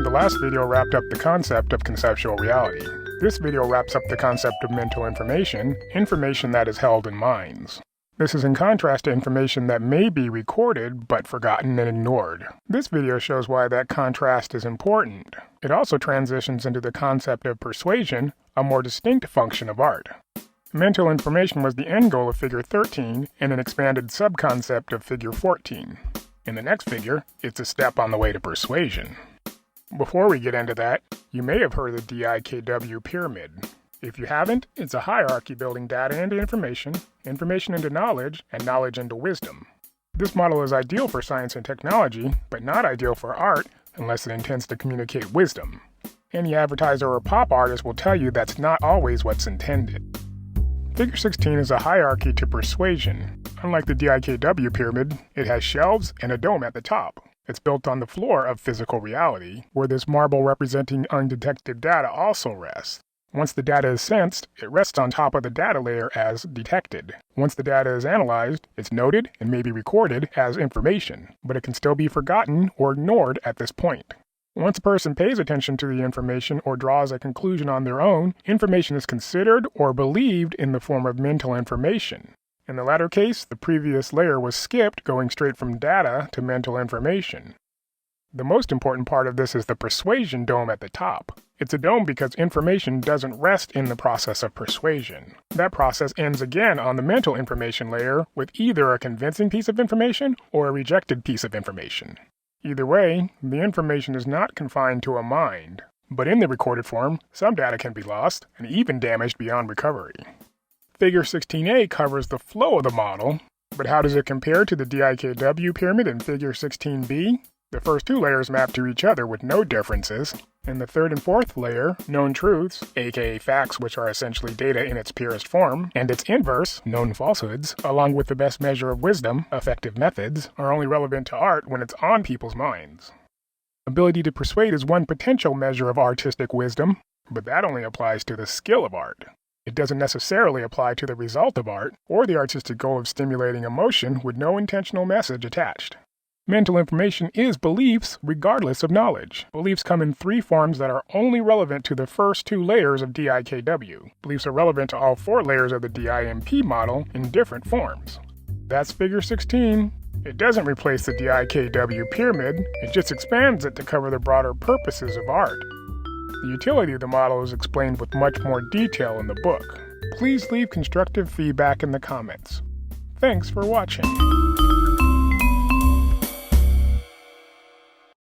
The last video wrapped up the concept of conceptual reality. This video wraps up the concept of mental information, information that is held in minds. This is in contrast to information that may be recorded but forgotten and ignored. This video shows why that contrast is important. It also transitions into the concept of persuasion, a more distinct function of art. Mental information was the end goal of Figure 13 and an expanded subconcept of Figure 14. In the next figure, it's a step on the way to persuasion. Before we get into that, you may have heard of the DIKW pyramid. If you haven't, it's a hierarchy building data into information, information into knowledge, and knowledge into wisdom. This model is ideal for science and technology, but not ideal for art unless it intends to communicate wisdom. Any advertiser or pop artist will tell you that's not always what's intended. Figure 16 is a hierarchy to persuasion. Unlike the DIKW pyramid, it has shelves and a dome at the top. It's built on the floor of physical reality, where this marble representing undetected data also rests. Once the data is sensed, it rests on top of the data layer as detected. Once the data is analyzed, it's noted and may be recorded as information, but it can still be forgotten or ignored at this point. Once a person pays attention to the information or draws a conclusion on their own, information is considered or believed in the form of mental information. In the latter case, the previous layer was skipped, going straight from data to mental information. The most important part of this is the persuasion dome at the top. It's a dome because information doesn't rest in the process of persuasion. That process ends again on the mental information layer with either a convincing piece of information or a rejected piece of information. Either way, the information is not confined to a mind, but in the recorded form, some data can be lost and even damaged beyond recovery. Figure 16a covers the flow of the model, but how does it compare to the DIKW pyramid in Figure 16b? The first two layers map to each other with no differences, and the third and fourth layer, known truths, aka facts which are essentially data in its purest form, and its inverse, known falsehoods, along with the best measure of wisdom, effective methods, are only relevant to art when it's on people's minds. Ability to persuade is one potential measure of artistic wisdom, but that only applies to the skill of art. It doesn't necessarily apply to the result of art, or the artistic goal of stimulating emotion with no intentional message attached. Mental information is beliefs regardless of knowledge. Beliefs come in three forms that are only relevant to the first two layers of DIKW. Beliefs are relevant to all four layers of the DIMP model in different forms. That's Figure 16. It doesn't replace the DIKW pyramid, it just expands it to cover the broader purposes of art. The utility of the model is explained with much more detail in the book. Please leave constructive feedback in the comments. Thanks for watching.